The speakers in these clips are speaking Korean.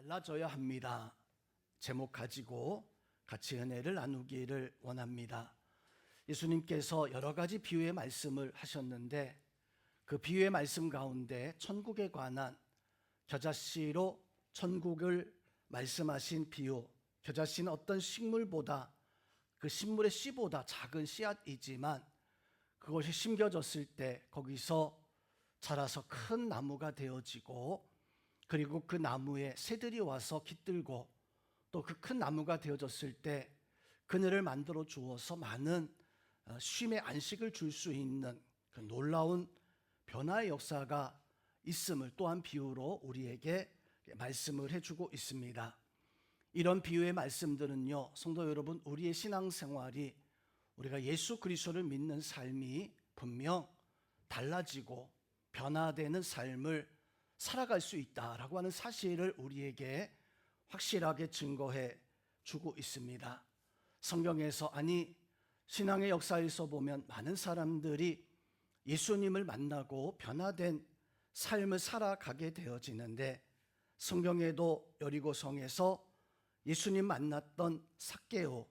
달라져야 합니다. 제목 가지고 같이 은혜를 나누기를 원합니다. 예수님께서 여러 가지 비유의 말씀을 하셨는데 그 비유의 말씀 가운데 천국에 관한 겨자씨로 천국을 말씀하신 비유, 겨자씨는 어떤 식물보다 그 식물의 씨보다 작은 씨앗이지만 그것이 심겨졌을 때 거기서 자라서 큰 나무가 되어지고 그리고 그 나무에 새들이 와서 깃들고 또 그 큰 나무가 되어졌을 때 그늘을 만들어 주어서 많은 쉼의 안식을 줄 수 있는 그 놀라운 변화의 역사가 있음을 또한 비유로 우리에게 말씀을 해주고 있습니다. 이런 비유의 말씀들은요, 성도 여러분, 우리의 신앙생활이 우리가 예수 그리스도를 믿는 삶이 분명 달라지고 변화되는 삶을 살아갈 수 있다라고 하는 사실을 우리에게 확실하게 증거해 주고 있습니다. 성경에서 신앙의 역사에서 보면 많은 사람들이 예수님을 만나고 변화된 삶을 살아가게 되어지는데 성경에도 여리고성에서 예수님 만났던 삭개오,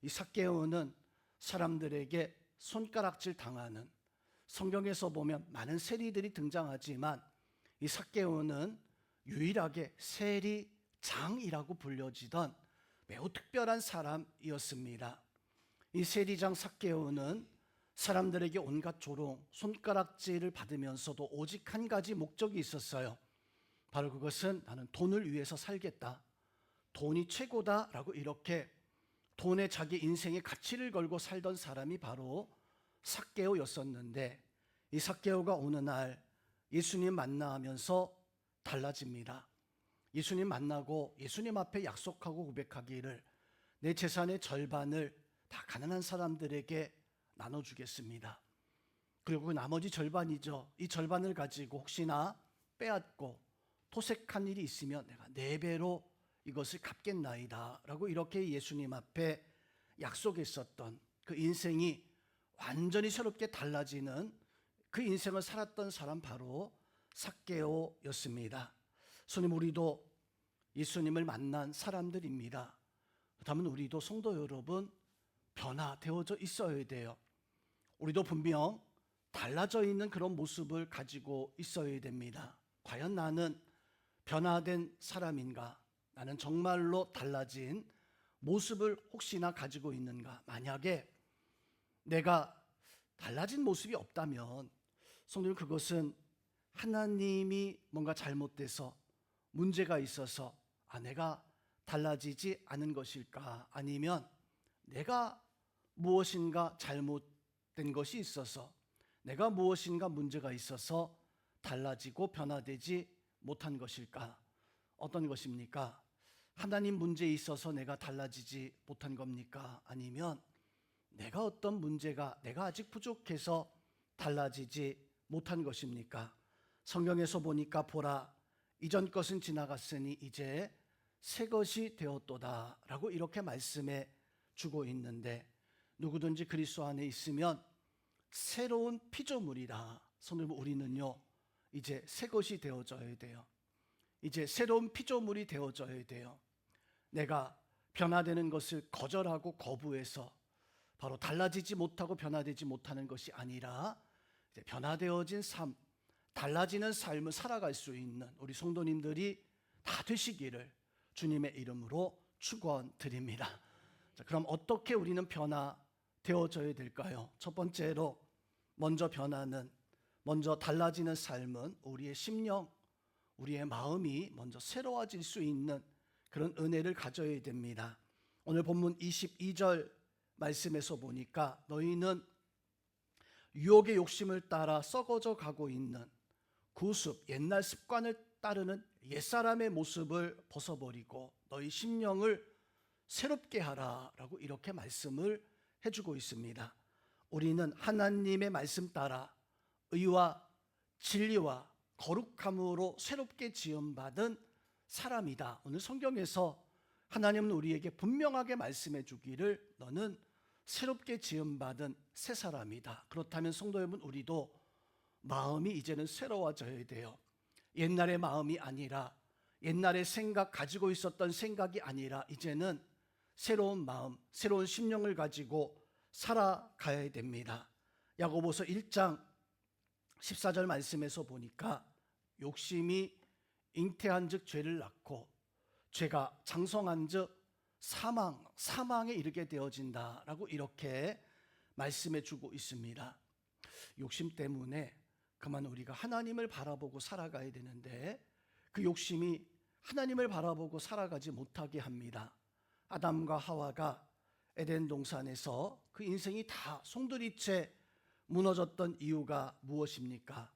이 삭개오는 사람들에게 손가락질 당하는, 성경에서 보면 많은 세리들이 등장하지만 이 삭개오는 유일하게 세리장이라고 불려지던 매우 특별한 사람이었습니다. 이 세리장 삭개오는 사람들에게 온갖 조롱, 손가락질을 받으면서도 오직 한 가지 목적이 있었어요. 바로 그것은 나는 돈을 위해서 살겠다, 돈이 최고다라고 이렇게 돈에 자기 인생의 가치를 걸고 살던 사람이 바로 삭개오였었는데 이 삭개오가 어느 날 예수님 만나면서 달라집니다. 예수님 만나고 예수님 앞에 약속하고 고백하기를 내 재산의 절반을 다 가난한 사람들에게 나눠주겠습니다. 그리고 나머지 절반이죠. 이 절반을 가지고 혹시나 빼앗고 토색한 일이 있으면 내가 4배로 이것을 갚겠나이다 라고 이렇게 예수님 앞에 약속했었던 그 인생이 완전히 새롭게 달라지는 그 인생을 살았던 사람 바로 삭개오였습니다. 손님, 우리도 예수님을 만난 사람들입니다. 그렇다면 우리도 성도 여러분 변화되어져 있어야 돼요. 우리도 분명 달라져 있는 그런 모습을 가지고 있어야 됩니다. 과연 나는 변화된 사람인가? 나는 정말로 달라진 모습을 혹시나 가지고 있는가? 만약에 내가 달라진 모습이 없다면 성도님, 그것은 하나님이 뭔가 잘못돼서 문제가 있어서 내가 달라지지 않은 것일까? 아니면 내가 무엇인가 잘못된 것이 있어서, 내가 무엇인가 문제가 있어서 달라지고 변화되지 못한 것일까? 어떤 것입니까? 하나님 문제에 있어서 내가 달라지지 못한 겁니까? 아니면 내가 어떤 문제가 내가 아직 부족해서 달라지지 못한 것입니까? 성경에서 보니까 보라, 이전 것은 지나갔으니 이제 새 것이 되었도다 라고 이렇게 말씀해 주고 있는데 누구든지 그리스도 안에 있으면 새로운 피조물이라. 성도님, 우리는요 이제 새 것이 되어져야 돼요. 이제 새로운 피조물이 되어져야 돼요. 내가 변화되는 것을 거절하고 거부해서 바로 달라지지 못하고 변화되지 못하는 것이 아니라 이제 변화되어진 삶, 달라지는 삶을 살아갈 수 있는 우리 성도님들이 다 되시기를 주님의 이름으로 축원드립니다. 자, 그럼 어떻게 우리는 변화되어져야 될까요? 첫 번째로 먼저 달라지는 삶은 우리의 심령, 우리의 마음이 먼저 새로워질 수 있는 그런 은혜를 가져야 됩니다. 오늘 본문 22절 말씀에서 보니까 너희는 유혹의 욕심을 따라 썩어져 가고 있는 구습, 옛날 습관을 따르는 옛사람의 모습을 벗어버리고 너희 심령을 새롭게 하라 라고 이렇게 말씀을 해주고 있습니다. 우리는 하나님의 말씀 따라 의와 진리와 거룩함으로 새롭게 지음받은 사람이다. 오늘 성경에서 하나님은 우리에게 분명하게 말씀해 주기를 너는 새롭게 지음받은 새 사람이다. 그렇다면 성도 여러분, 우리도 마음이 이제는 새로워져야 돼요. 옛날의 마음이 아니라 옛날에 가지고 있었던 생각이 아니라 이제는 새로운 마음, 새로운 심령을 가지고 살아가야 됩니다. 야고보서 1장 14절 말씀에서 보니까 욕심이 잉태한즉 죄를 낳고 죄가 장성한즉 사망에 이르게 되어진다라고 이렇게 말씀해 주고 있습니다. 욕심 때문에 그만 우리가 하나님을 바라보고 살아가야 되는데 그 욕심이 하나님을 바라보고 살아가지 못하게 합니다. 아담과 하와가 에덴 동산에서 그 인생이 다 송두리째 무너졌던 이유가 무엇입니까?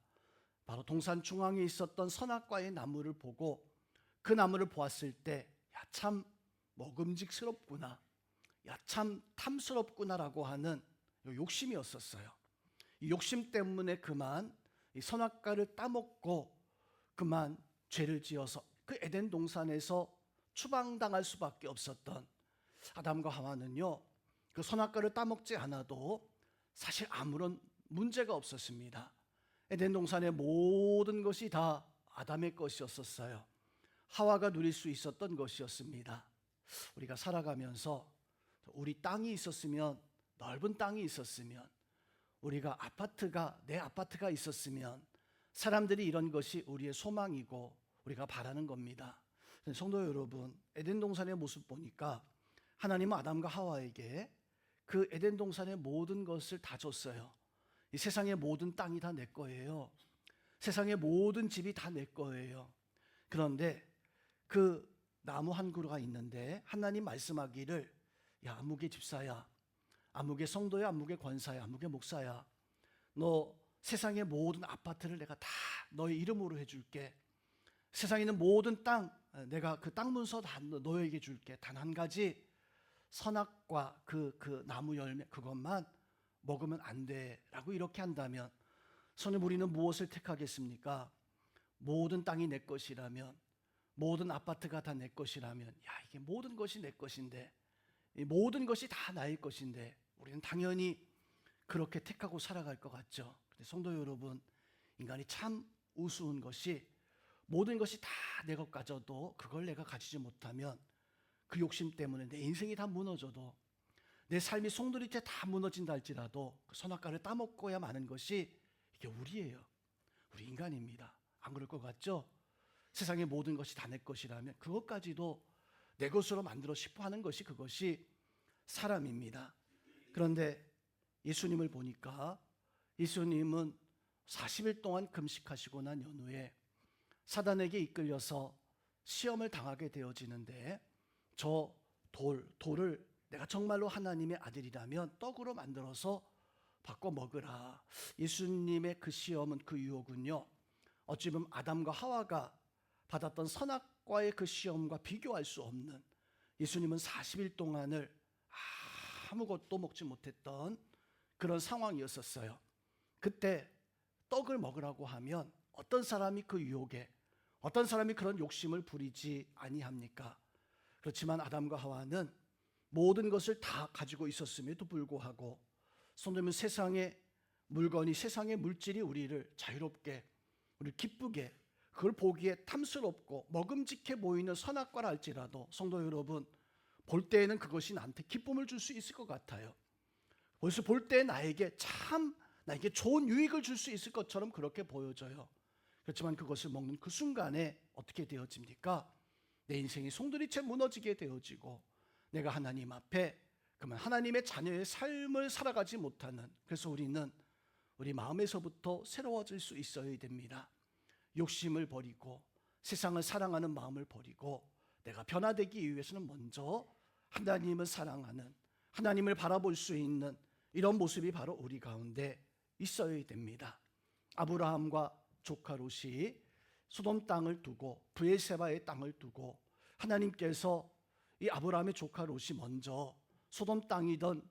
바로 동산 중앙에 있었던 선악과의 나무를 보고 그 나무를 보았을 때 야, 참 먹음직스럽구나, 야, 참 탐스럽구나라고 하는 욕심이었었어요. 이 욕심 때문에 그만 이 선악과를 따먹고 그만 죄를 지어서 그 에덴 동산에서 추방당할 수밖에 없었던 아담과 하와는요, 그 선악과를 따먹지 않아도 사실 아무런 문제가 없었습니다. 에덴 동산의 모든 것이 다 아담의 것이었어요. 하와가 누릴 수 있었던 것이었습니다. 우리가 살아가면서 우리 땅이 있었으면, 넓은 땅이 있었으면, 우리가 내 아파트가 있었으면 사람들이 이런 것이 우리의 소망이고 우리가 바라는 겁니다. 성도 여러분, 에덴 동산의 모습 보니까 하나님은 아담과 하와에게 그 에덴 동산의 모든 것을 다 줬어요. 이 세상의 모든 땅이 다 내 거예요. 세상의 모든 집이 다 내 거예요. 그런데 그 나무 한 그루가 있는데 하나님 말씀하기를, 야, 아무개 집사야, 아무개 성도야, 아무개 권사야, 아무개 목사야, 너 세상의 모든 아파트를 내가 다 너의 이름으로 해줄게. 세상에 있는 모든 땅, 내가 그 땅 문서 다 너에게 줄게. 단 한 가지, 선악과 그 나무 열매 그것만 먹으면 안 돼라고 이렇게 한다면, 선생님, 우리는 무엇을 택하겠습니까? 모든 땅이 내 것이라면, 모든 아파트가 다 내 것이라면, 야, 이게 모든 것이 내 것인데, 이 모든 것이 다 나의 것인데 우리는 당연히 그렇게 택하고 살아갈 것 같죠. 근데 성도 여러분, 인간이 참 우스운 것이, 모든 것이 다 내 것 가져도 그걸 내가 가지지 못하면 그 욕심 때문에 내 인생이 다 무너져도, 내 삶이 송두리째 다 무너진다 할지라도 그 선악과를 따먹고야 마는 것이 이게 우리예요. 우리 인간입니다. 안 그럴 것 같죠? 세상의 모든 것이 다 내 것이라면 그것까지도 내 것으로 만들어 싶어 하는 것이, 그것이 사람입니다. 그런데 예수님을 보니까 예수님은 40일 동안 금식하시고 난 연후에 사단에게 이끌려서 시험을 당하게 되어지는데, 저 돌을 내가 정말로 하나님의 아들이라면 떡으로 만들어서 바꿔 먹으라. 예수님의 그 시험은, 그 유혹은요, 어찌 보면 아담과 하와가 받았던 선악과의 그 시험과 비교할 수 없는, 예수님은 40일 동안을 아무것도 먹지 못했던 그런 상황이었었어요. 그때 떡을 먹으라고 하면 어떤 사람이 그 유혹에, 어떤 사람이 그런 욕심을 부리지 아니합니까? 그렇지만 아담과 하와는 모든 것을 다 가지고 있었음에도 불구하고, 손들면 세상의 물건이, 세상의 물질이 우리를 자유롭게, 우리를 기쁘게, 그걸 보기에 탐스럽고 먹음직해 보이는 선악과라 할지라도, 성도 여러분, 볼 때에는 그것이 나한테 기쁨을 줄 수 있을 것 같아요. 벌써 볼 때 나에게 좋은 유익을 줄 수 있을 것처럼 그렇게 보여져요. 그렇지만 그것을 먹는 그 순간에 어떻게 되어집니까? 내 인생이 송두리째 무너지게 되어지고, 내가 하나님 앞에 그러면 하나님의 자녀의 삶을 살아가지 못하는, 그래서 우리는 우리 마음에서부터 새로워질 수 있어야 됩니다. 욕심을 버리고 세상을 사랑하는 마음을 버리고 내가 변화되기 위해서는 먼저 하나님을 사랑하는, 하나님을 바라볼 수 있는 이런 모습이 바로 우리 가운데 있어야 됩니다. 아브라함과 조카 롯이 소돔 땅을 두고, 브엘세바의 땅을 두고, 하나님께서 이 아브라함의 조카 롯이 먼저 소돔 땅이든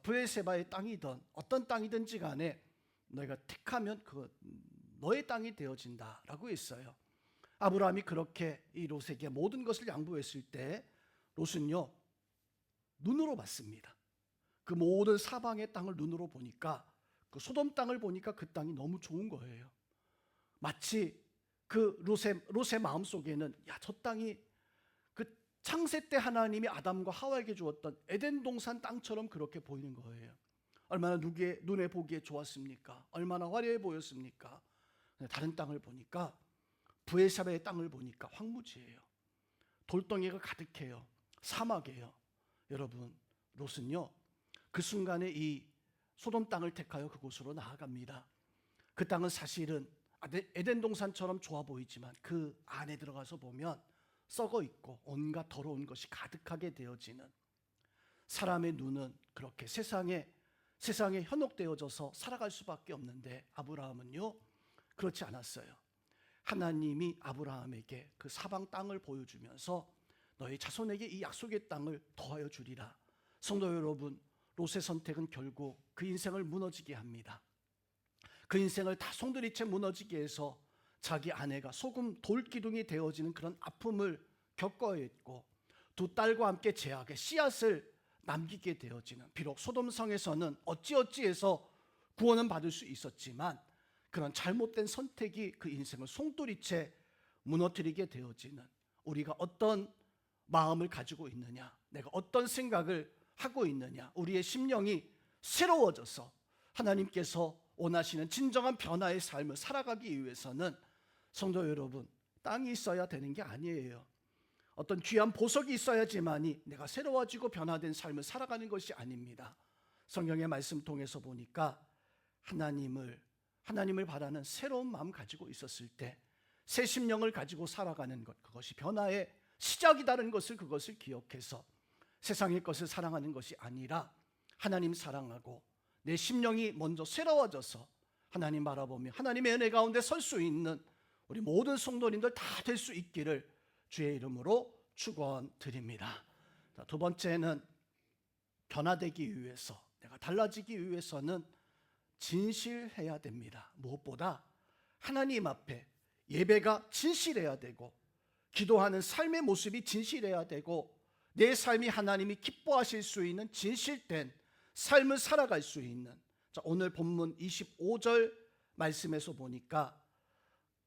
브엘세바의 땅이든 어떤 땅이든지 간에 너희가 택하면 그 너의 땅이 되어진다라고 했어요. 아브라함이 그렇게 이 롯에게 모든 것을 양보했을 때 롯은요, 눈으로 봤습니다. 그 모든 사방의 땅을 눈으로 보니까, 그 소돔 땅을 보니까 그 땅이 너무 좋은 거예요. 마치 그 롯의 마음속에는 저 땅이 그 창세 때 하나님이 아담과 하와에게 주었던 에덴 동산 땅처럼 그렇게 보이는 거예요. 얼마나 누구의 눈에 보기에 좋았습니까? 얼마나 화려해 보였습니까? 다른 땅을 보니까, 브에사바의 땅을 보니까 황무지예요. 돌덩이가 가득해요. 사막이에요. 여러분, 롯은요 그 순간에 이 소돔 땅을 택하여 그곳으로 나아갑니다. 그 땅은 사실은 에덴 동산처럼 좋아 보이지만 그 안에 들어가서 보면 썩어 있고 온갖 더러운 것이 가득하게 되어지는, 사람의 눈은 그렇게 세상에 현혹되어져서 살아갈 수밖에 없는데, 아브라함은요 그렇지 않았어요. 하나님이 아브라함에게 그 사방 땅을 보여주면서 너희 자손에게 이 약속의 땅을 더하여 주리라. 성도 여러분, 롯의 선택은 결국 그 인생을 무너지게 합니다. 그 인생을 다 송두리째 무너지게 해서 자기 아내가 소금 돌기둥이 되어지는 그런 아픔을 겪어야 했고, 두 딸과 함께 제약의 씨앗을 남기게 되어지는, 비록 소돔성에서는 어찌어찌해서 구원은 받을 수 있었지만 그런 잘못된 선택이 그 인생을 송두리째 무너뜨리게 되어지는, 우리가 어떤 마음을 가지고 있느냐, 내가 어떤 생각을 하고 있느냐, 우리의 심령이 새로워져서 하나님께서 원하시는 진정한 변화의 삶을 살아가기 위해서는 성도 여러분, 땅이 있어야 되는 게 아니에요. 어떤 귀한 보석이 있어야지만이 내가 새로워지고 변화된 삶을 살아가는 것이 아닙니다. 성경의 말씀 통해서 보니까 하나님을 바라는 새로운 마음 가지고 있었을 때 새 심령을 가지고 살아가는 것, 그것이 변화의 시작이라는 것을, 그것을 기억해서 세상의 것을 사랑하는 것이 아니라 하나님 사랑하고 내 심령이 먼저 새로워져서 하나님 바라보며 하나님의 은혜 가운데 설 수 있는 우리 모든 성도님들 다 될 수 있기를 주의 이름으로 축원드립니다. 두 번째는 변화되기 위해서, 내가 달라지기 위해서는 진실해야 됩니다. 무엇보다 하나님 앞에 예배가 진실해야 되고, 기도하는 삶의 모습이 진실해야 되고, 내 삶이 하나님이 기뻐하실 수 있는 진실된 삶을 살아갈 수 있는, 오늘 본문 25절 말씀에서 보니까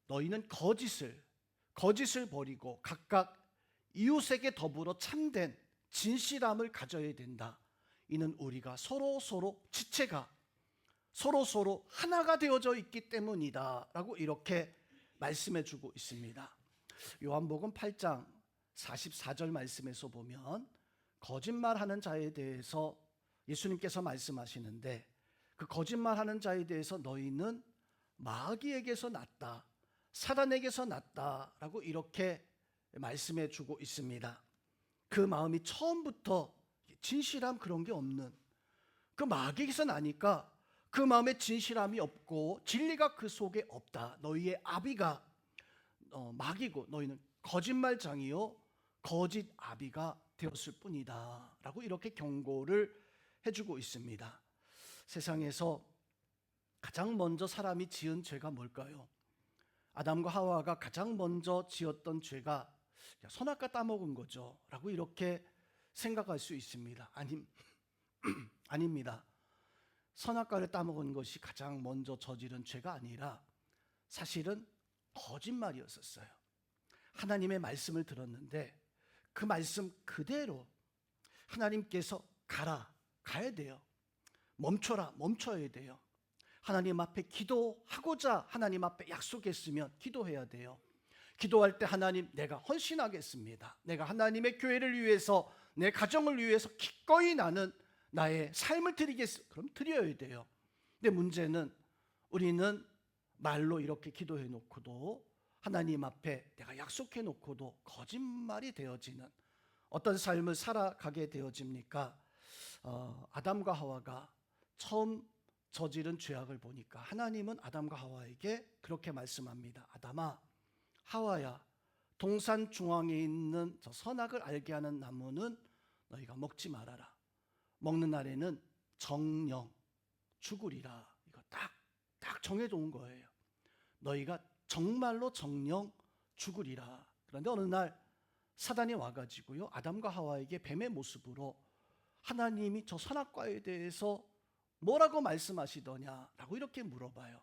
너희는 거짓을 버리고 각각 이웃에게 더불어 참된 진실함을 가져야 된다. 이는 우리가 서로 지체가 서로 하나가 되어져 있기 때문이다 라고 이렇게 말씀해 주고 있습니다. 요한복음 8장 44절 말씀에서 보면 거짓말하는 자에 대해서 예수님께서 말씀하시는데, 그 거짓말하는 자에 대해서 너희는 마귀에게서 났다, 사단에게서 났다라고 이렇게 말씀해 주고 있습니다. 그 마음이 처음부터 진실함 그런 게 없는, 그 마귀에게서 나니까 그 마음에 진실함이 없고 진리가 그 속에 없다. 너희의 아비가 마귀고 너희는 거짓말장이요 거짓 아비가 되었을 뿐이다 라고 이렇게 경고를 해주고 있습니다. 세상에서 가장 먼저 사람이 지은 죄가 뭘까요? 아담과 하와가 가장 먼저 지었던 죄가 선악과 따먹은 거죠 라고 이렇게 생각할 수 있습니다. 아닙니다. 선악과를 따먹은 것이 가장 먼저 저지른 죄가 아니라 사실은 거짓말이었었어요. 하나님의 말씀을 들었는데 그 말씀 그대로 하나님께서 가야 돼요. 멈춰야 돼요. 하나님 앞에 기도하고자 하나님 앞에 약속했으면 기도해야 돼요. 기도할 때 하나님, 내가 헌신하겠습니다. 내가 하나님의 교회를 위해서, 내 가정을 위해서 기꺼이 나는 나의 삶을 드리겠습니다. 그럼 드려야 돼요. 근데 문제는 우리는 말로 이렇게 기도해 놓고도 하나님 앞에 내가 약속해 놓고도 거짓말이 되어지는 어떤 삶을 살아가게 되어집니까? 아담과 하와가 처음 저지른 죄악을 보니까 하나님은 아담과 하와에게 그렇게 말씀합니다. 아담아, 하와야, 동산 중앙에 있는 저 선악을 알게 하는 나무는 너희가 먹지 말아라. 먹는 날에는 정령 죽으리라. 이거 딱 정해놓은 거예요. 너희가 정말로 정령 죽으리라. 그런데 어느 날 사단이 와가지고요, 아담과 하와에게 뱀의 모습으로 하나님이 저 선악과에 대해서 뭐라고 말씀하시더냐라고 이렇게 물어봐요.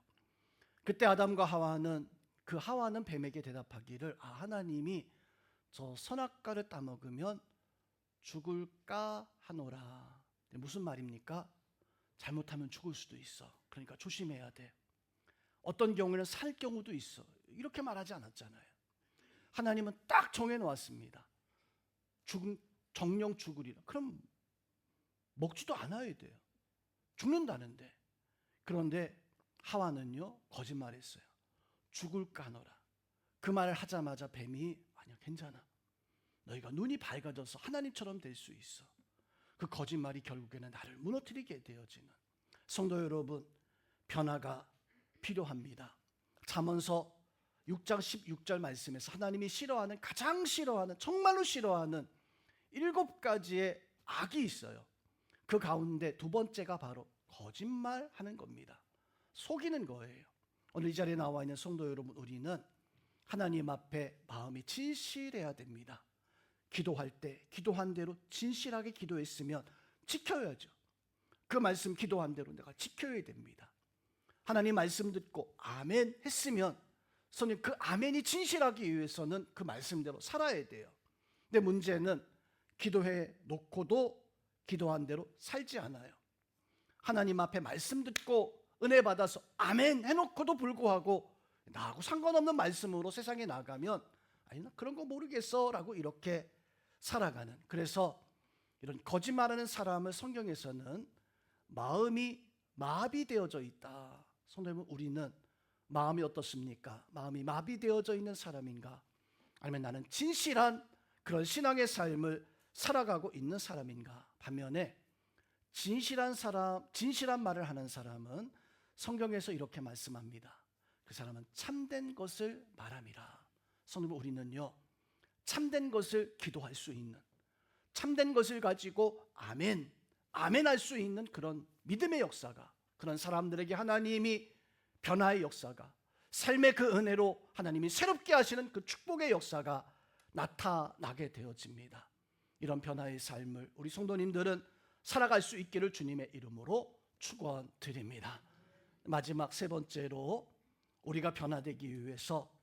그때 아담과 하와는 그 하와는 뱀에게 대답하기를 하나님이 저 선악과를 따먹으면 죽을까 하노라. 무슨 말입니까? 잘못하면 죽을 수도 있어. 그러니까 조심해야 돼. 어떤 경우에는 살 경우도 있어. 이렇게 말하지 않았잖아요. 하나님은 딱 정해놓았습니다. 정령 죽으리라. 그럼 먹지도 않아야 돼요. 죽는다는데. 그런데 하와는요, 거짓말했어요. 죽을까 하노라. 그 말을 하자마자 뱀이 아니야, 괜찮아. 너희가 눈이 밝아져서 하나님처럼 될 수 있어. 그 거짓말이 결국에는 나를 무너뜨리게 되어지는, 성도 여러분, 변화가 필요합니다. 잠언서 6장 16절 말씀에서 하나님이 싫어하는, 가장 싫어하는, 정말로 싫어하는 7가지의 악이 있어요. 그 가운데 두 번째가 바로 거짓말하는 겁니다. 속이는 거예요. 오늘 이 자리에 나와 있는 성도 여러분, 우리는 하나님 앞에 마음이 진실해야 됩니다. 기도할 때 기도한 대로 진실하게 기도했으면 지켜야죠. 그 말씀 기도한 대로 내가 지켜야 됩니다. 하나님 말씀 듣고 아멘 했으면 선생님, 그 아멘이 진실하기 위해서는 그 말씀대로 살아야 돼요. 근데 문제는 기도해 놓고도 기도한 대로 살지 않아요. 하나님 앞에 말씀 듣고 은혜 받아서 아멘 해놓고도 불구하고 나하고 상관없는 말씀으로 세상에 나가면 아니, 나 그런 거 모르겠어 라고 이렇게 살아가는, 그래서 이런 거짓말하는 사람을 성경에서는 마음이 마비되어져 있다. 성도님은, 우리는 마음이 어떻습니까? 마음이 마비되어져 있는 사람인가? 아니면 나는 진실한 그런 신앙의 삶을 살아가고 있는 사람인가? 반면에 진실한 사람, 진실한 말을 하는 사람은 성경에서 이렇게 말씀합니다. 그 사람은 참된 것을 말함이라. 성도님, 우리는요, 참된 것을 기도할 수 있는, 참된 것을 가지고 아멘, 아멘 할 수 있는 그런 믿음의 역사가, 그런 사람들에게 하나님이 변화의 역사가, 삶의 그 은혜로 하나님이 새롭게 하시는 그 축복의 역사가 나타나게 되어집니다. 이런 변화의 삶을 우리 성도님들은 살아갈 수 있기를 주님의 이름으로 축원드립니다. 마지막 세 번째로, 우리가 변화되기 위해서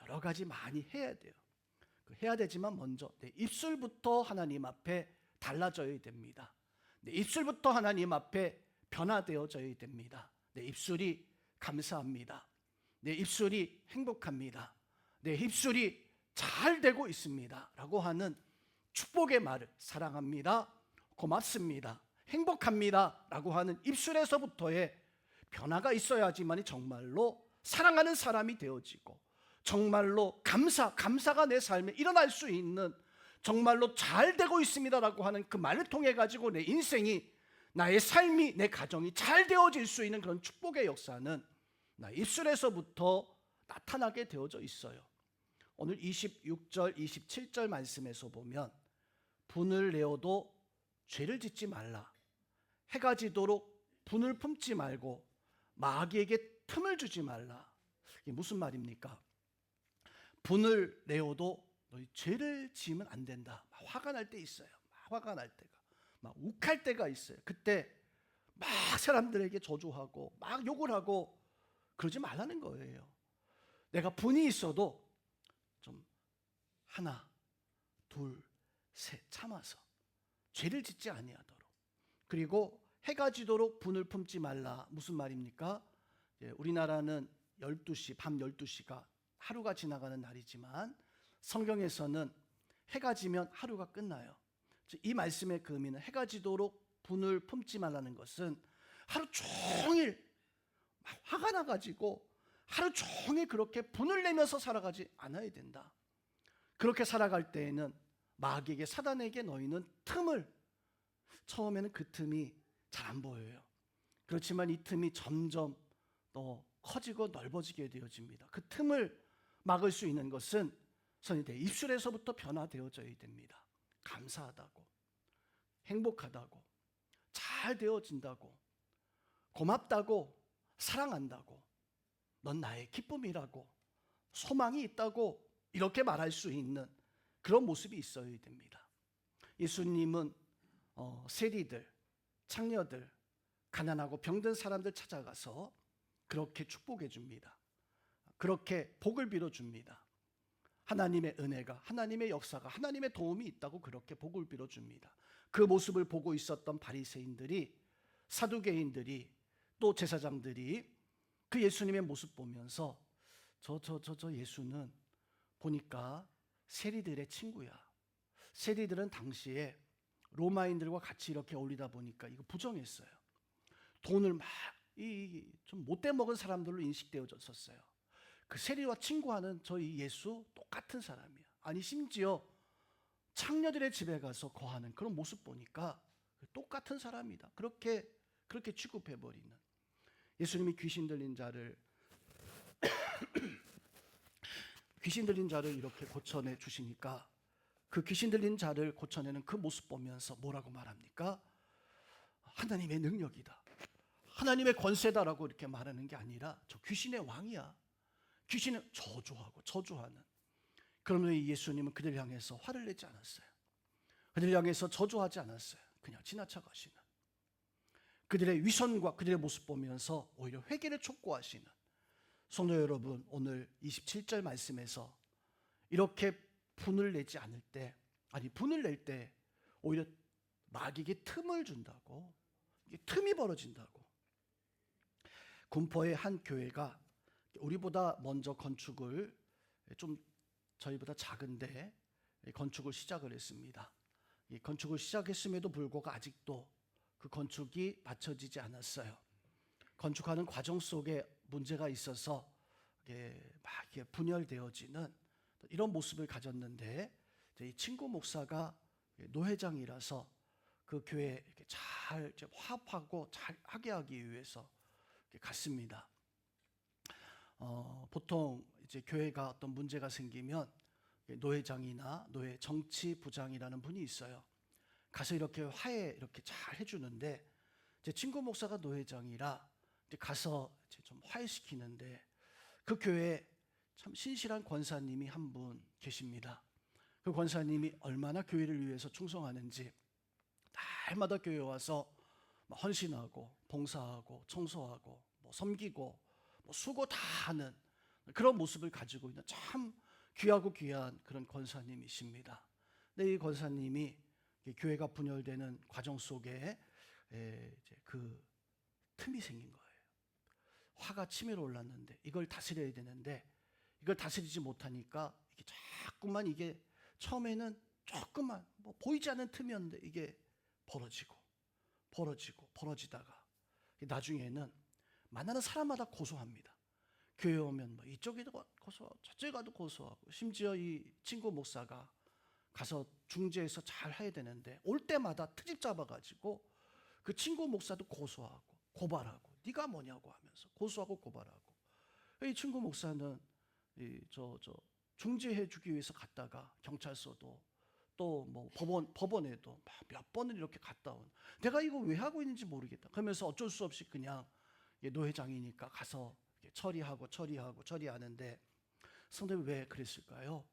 여러 가지 많이 해야 돼요. 해야 되지만 먼저 내 입술부터 하나님 앞에 달라져야 됩니다. 내 입술부터 하나님 앞에 변화되어져야 됩니다. 내 입술이 감사합니다. 내 입술이 행복합니다. 내 입술이 잘 되고 있습니다 라고 하는 축복의 말을, 사랑합니다, 고맙습니다, 행복합니다 라고 하는 입술에서부터의 변화가 있어야지만이 정말로 사랑하는 사람이 되어지고, 정말로 감사가 내 삶에 일어날 수 있는, 정말로 잘 되고 있습니다라고 하는 그 말을 통해 가지고 내 인생이, 나의 삶이, 내 가정이 잘 되어질 수 있는 그런 축복의 역사는 나 입술에서부터 나타나게 되어져 있어요. 오늘 26절, 27절 말씀에서 보면 분을 내어도 죄를 짓지 말라. 해가 지도록 분을 품지 말고 마귀에게 틈을 주지 말라. 이게 무슨 말입니까? 분을 내어도 너희 죄를 지으면 안 된다. 막 화가 날 때 있어요. 막 화가 날 때가, 막 욱할 때가 있어요. 그때 막 사람들에게 저주하고 막 욕을 하고 그러지 말라는 거예요. 내가 분이 있어도 좀 하나, 둘, 셋 참아서 죄를 짓지 아니하도록. 그리고 해가 지도록 분을 품지 말라. 무슨 말입니까? 우리나라는 12시, 밤 12시가 하루가 지나가는 날이지만 성경에서는 해가 지면 하루가 끝나요. 이 말씀의 그 의미는 해가 지도록 분을 품지 말라는 것은 하루 종일 막 화가 나가지고 하루 종일 그렇게 분을 내면서 살아가지 않아야 된다. 그렇게 살아갈 때에는 마귀에게, 사단에게 너희는 틈을, 처음에는 그 틈이 잘 안 보여요. 그렇지만 이 틈이 점점 더 커지고 넓어지게 되어집니다. 그 틈을 막을 수 있는 것은 내 입술에서부터 변화되어져야 됩니다. 감사하다고, 행복하다고, 잘 되어진다고, 고맙다고, 사랑한다고, 넌 나의 기쁨이라고, 소망이 있다고 이렇게 말할 수 있는 그런 모습이 있어야 됩니다. 예수님은 세리들, 창녀들, 가난하고 병든 사람들 찾아가서 그렇게 축복해 줍니다. 그렇게 복을 빌어줍니다. 하나님의 은혜가, 하나님의 역사가, 하나님의 도움이 있다고 그렇게 복을 빌어줍니다. 그 모습을 보고 있었던 바리새인들이, 사두개인들이, 또 제사장들이 그 예수님의 모습 보면서 저 예수는 보니까 세리들의 친구야. 세리들은 당시에 로마인들과 같이 이렇게 어울리다 보니까 이거 부정했어요. 돈을 막 좀 못돼 먹은 사람들로 인식되어졌었어요. 그 세리와 친구하는 저희 예수 똑같은 사람이야. 아니 심지어 창녀들의 집에 가서 거하는 그런 모습 보니까 똑같은 사람이다. 그렇게 취급해 버리는 예수님이 귀신 들린 자를 이렇게 고쳐내 주시니까 그 귀신 들린 자를 고쳐내는 그 모습 보면서 뭐라고 말합니까? 하나님의 능력이다. 하나님의 권세다라고 이렇게 말하는 게 아니라 저 귀신의 왕이야. 귀신은 저주하고 저주하는. 그러면 예수님은 그들 향해서 화를 내지 않았어요. 그들 향해서 저주하지 않았어요. 그냥 지나쳐 가시는. 그들의 위선과 그들의 모습 보면서 오히려 회개를 촉구하시는 성도 여러분, 오늘 27절 말씀에서 이렇게 분을 내지 않을 때, 아니 분을 낼 때 오히려 마귀에게 틈을 준다고, 이게 틈이 벌어진다고. 군포의 한 교회가 우리보다 먼저 건축을, 좀 저희보다 작은데 건축을 시작을 했습니다. 이 건축을 시작했음에도 불구하고 아직도 그 건축이 마쳐지지 않았어요. 건축하는 과정 속에 문제가 있어서 막 분열되어지는 이런 모습을 가졌는데, 이 친구 목사가 노회장이라서 그 교회에 잘 화합하고 잘 하게 하기 위해서 갔습니다. 보통 이제 교회가 어떤 문제가 생기면 노회장이나 노회 정치부장이라는 분이 있어요. 가서 이렇게 화해 이렇게 잘 해주는데, 제 친구 목사가 노회장이라 이제 가서 이제 좀 화해시키는데, 그 교회에 참 신실한 권사님이 한 분 계십니다. 그 권사님이 얼마나 교회를 위해서 충성하는지 날마다 교회에 와서 헌신하고 봉사하고 청소하고 섬기고 수고 다 하는 그런 모습을 가지고 있는 참 귀하고 귀한 그런 권사님이십니다. 근데 이 권사님이 교회가 분열되는 과정 속에 이제 그 틈이 생긴 거예요. 화가 치밀어 올랐는데 이걸 다스려야 되는데 이걸 다스리지 못하니까 이게 자꾸만, 이게 처음에는 조금만 보이지 않는 틈이었는데 이게 벌어지다가 나중에는 만나는 사람마다 고소합니다. 교회 오면 이쪽에도 고소하고 저쪽에 가도 고소하고, 심지어 이 친구 목사가 가서 중재해서 잘 해야 되는데 올 때마다 트집 잡아가지고 그 친구 목사도 고소하고 고발하고, 네가 뭐냐고 하면서 고소하고 고발하고. 이 친구 목사는 중재해주기 위해서 갔다가 경찰서도 또 법원에도 몇 번을 이렇게 갔다 온. 내가 이거 왜 하고 있는지 모르겠다. 그러면서 어쩔 수 없이 그냥 노회장이니까 가서 처리하는데, 성도님 왜 그랬을까요?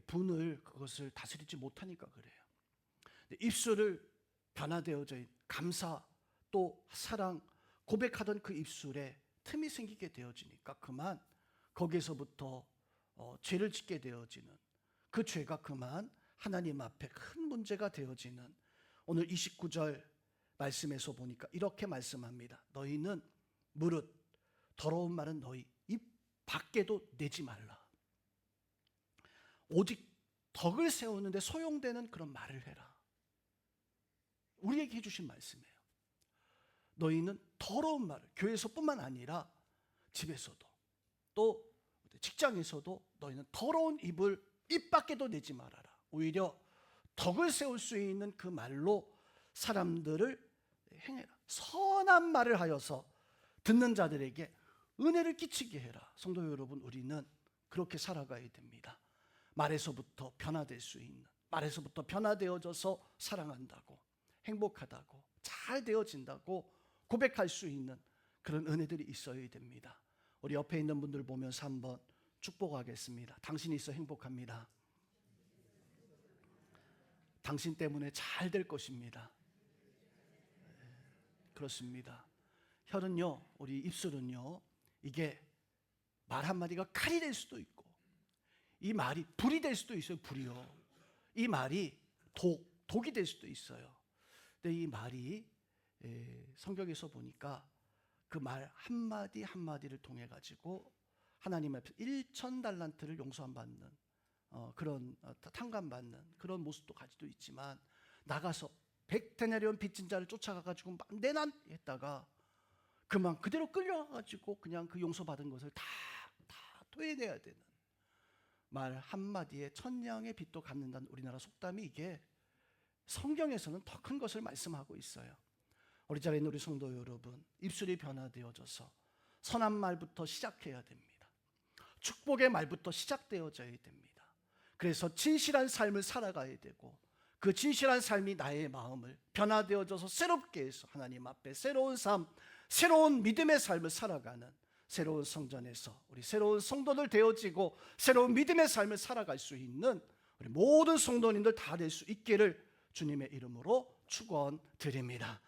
분을, 그것을 다스리지 못하니까 그래요. 입술을 변화되어져 있는 감사 또 사랑 고백하던 그 입술에 틈이 생기게 되어지니까 그만 거기에서부터 죄를 짓게 되어지는, 그 죄가 그만 하나님 앞에 큰 문제가 되어지는. 오늘 29절 말씀에서 보니까 이렇게 말씀합니다. 너희는 무릇 더러운 말은 너희 입 밖에도 내지 말라. 오직 덕을 세우는데 소용되는 그런 말을 해라. 우리에게 해주신 말씀이에요. 너희는 더러운 말을, 교회에서뿐만 아니라 집에서도 또 직장에서도 너희는 더러운 입을 입 밖에도 내지 말아라. 오히려 덕을 세울 수 있는 그 말로 사람들을 행해라. 선한 말을 하여서 듣는 자들에게 은혜를 끼치게 해라. 성도 여러분, 우리는 그렇게 살아가야 됩니다. 말에서부터 변화될 수 있는, 말에서부터 변화되어져서 사랑한다고, 행복하다고, 잘 되어진다고 고백할 수 있는 그런 은혜들이 있어야 됩니다. 우리 옆에 있는 분들 보면서 한번 축복하겠습니다. 당신이 있어 행복합니다. 당신 때문에 잘 될 것입니다. 그렇습니다. 혀는요, 우리 입술은요, 이게 말 한마디가 칼이 될 수도 있고, 이 말이 불이 될 수도 있어요. 불이요. 이 말이 독이 될 수도 있어요. 근데 이 말이 성경에서 보니까 그 말 한마디 한마디를 통해 가지고 하나님 앞에서 1,000달란트를 용서받는 그런 탕감받는 그런 모습도 가지고 있지만, 나가서 100데나리온 빚진 자를 쫓아가 가지고 만대난 했다가 그만 그대로 끌려가 가지고 그냥 그 용서받은 것을 다 토해내야 되는, 말 한마디에 천냥의 빚도 갚는다는 우리나라 속담이, 이게 성경에서는 더 큰 것을 말씀하고 있어요. 우리 자리에 있는 우리 성도 여러분, 입술이 변화되어져서 선한 말부터 시작해야 됩니다. 축복의 말부터 시작되어져야 됩니다. 그래서 진실한 삶을 살아가야 되고, 그 진실한 삶이 나의 마음을 변화되어져서 새롭게 해서 하나님 앞에 새로운 삶, 새로운 믿음의 삶을 살아가는 새로운 성전에서 우리 새로운 성도들 되어지고 새로운 믿음의 삶을 살아갈 수 있는 우리 모든 성도님들 다 될 수 있기를 주님의 이름으로 축원드립니다.